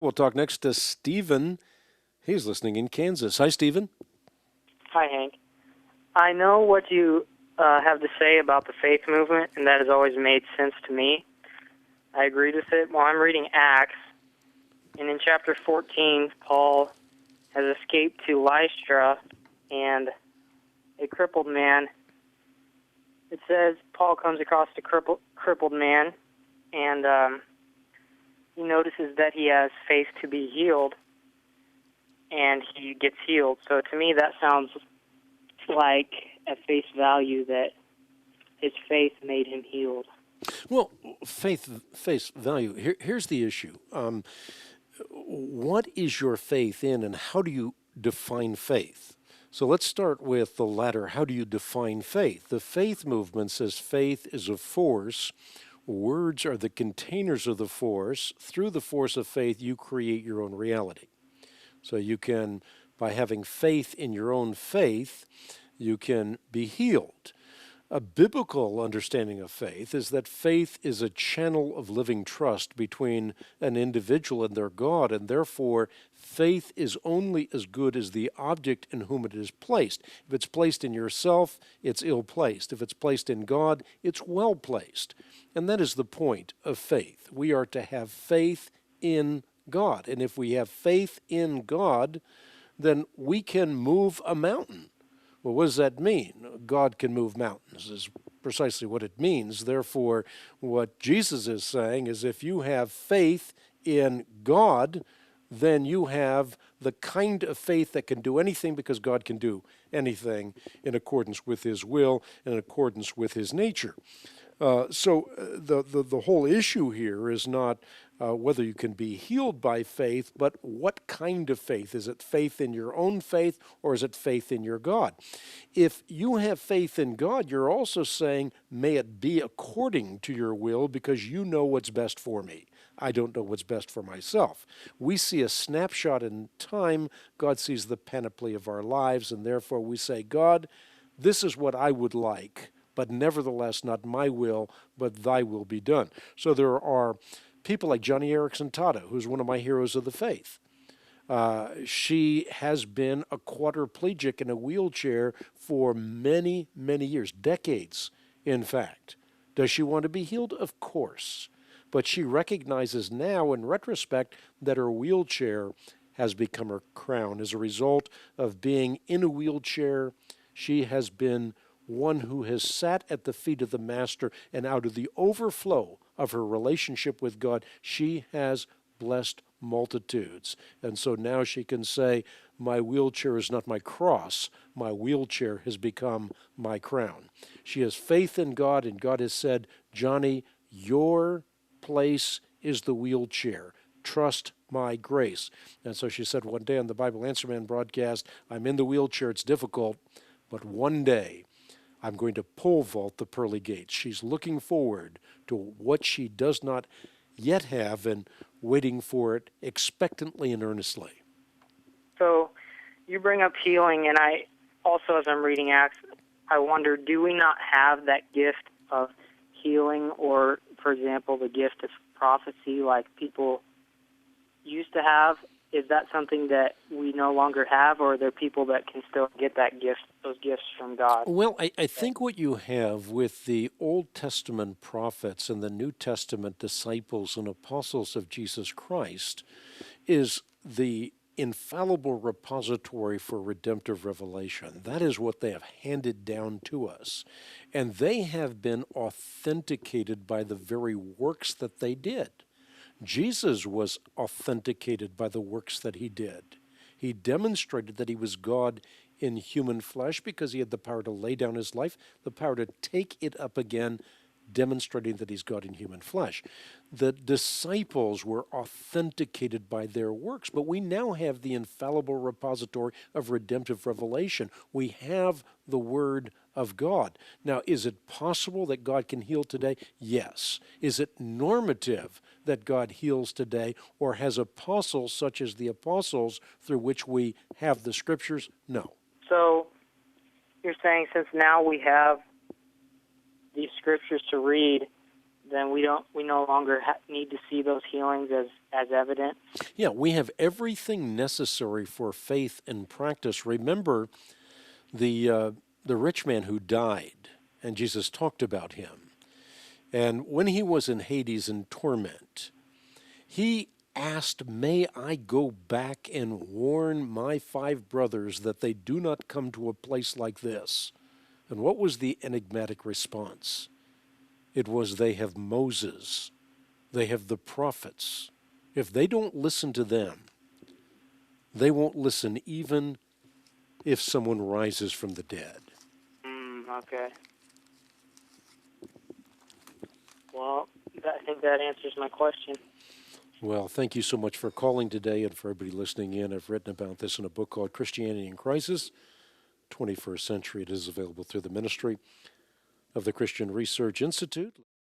We'll talk next to Stephen. He's listening in Kansas. Hi, Stephen. Hi, Hank. I know what you have to say about the faith movement, and that has always made sense to me. I agreed with it. Well, I'm reading Acts, and in chapter 14, Paul has escaped to Lystra and a crippled man. It says Paul comes across a crippled man, and he notices that he has faith to be healed, and he gets healed. So to me, that sounds like at face value that his faith made him healed. Well, face value. Here's the issue. What is your faith in, and how do you define faith? So let's start with the latter. How do you define faith? The faith movement says faith is a force. Words are the containers of the force. Through the force of faith, you create your own reality. So you can, by having faith in your own faith, you can be healed. A biblical understanding of faith is that faith is a channel of living trust between an individual and their God, and therefore faith is only as good as the object in whom it is placed. If it's placed in yourself, it's ill-placed. If it's placed in God, it's well-placed. And that is the point of faith. We are to have faith in God. And if we have faith in God, then we can move a mountain. Well, what does that mean? God can move mountains is precisely what it means. Therefore, what Jesus is saying is if you have faith in God, then you have the kind of faith that can do anything because God can do anything in accordance with his will and in accordance with his nature. So the whole issue here is not whether you can be healed by faith, but what kind of faith? Is it faith in your own faith, or is it faith in your God? If you have faith in God, you're also saying, may it be according to your will, because you know what's best for me. I don't know what's best for myself. We see a snapshot in time. God sees the panoply of our lives, and therefore we say, God, this is what I would like, but nevertheless not my will, but thy will be done. So there are people like Johnny Erickson Tata, who's one of my heroes of the faith. She has been a quadriplegic in a wheelchair for many, many years, decades, in fact. Does she want to be healed? Of course. But she recognizes now, in retrospect, that her wheelchair has become her crown. As a result of being in a wheelchair, she has been one who has sat at the feet of the Master, and out of the overflow of her relationship with God, she has blessed multitudes. And so now she can say, my wheelchair is not my cross, my wheelchair has become my crown. She has faith in God, and God has said, Johnny, your place is the wheelchair. Trust my grace. And so she said one day on the Bible Answer Man broadcast, I'm in the wheelchair, it's difficult, but one day I'm going to pole vault the pearly gates. She's looking forward to what she does not yet have and waiting for it expectantly and earnestly. So you bring up healing, and I also, as I'm reading Acts, I wonder, do we not have that gift of healing, or, for example, the gift of prophecy like people used to have? Is that something that we no longer have, or are there people that can still get that gift, those gifts from God? Well, I think what you have with the Old Testament prophets and the New Testament disciples and apostles of Jesus Christ is the infallible repository for redemptive revelation. That is what they have handed down to us. And they have been authenticated by the very works that they did. Jesus was authenticated by the works that he did. He demonstrated that he was God in human flesh because he had the power to lay down his life, the power to take it up again, demonstrating that he's God in human flesh. The disciples were authenticated by their works, but we now have the infallible repository of redemptive revelation. We have the Word of God. Now, is it possible that God can heal today? Yes. Is it normative that God heals today, or has apostles such as the apostles through which we have the Scriptures? No. So you're saying since now we have these scriptures to read, then we no longer need to see those healings as evident. Yeah, we have everything necessary for faith and practice. Remember the rich man who died, and Jesus talked about him. And when he was in Hades in torment, he asked, "May I go back and warn my 5 brothers that they do not come to a place like this?" And what was the enigmatic response? It was, "They have Moses, they have the prophets. If they don't listen to them, they won't listen even if someone rises from the dead." Okay. Well, I think that answers my question. Well, thank you so much for calling today and for everybody listening in. I've written about this in a book called Christianity in Crisis, 21st Century. It is available through the ministry of the Christian Research Institute.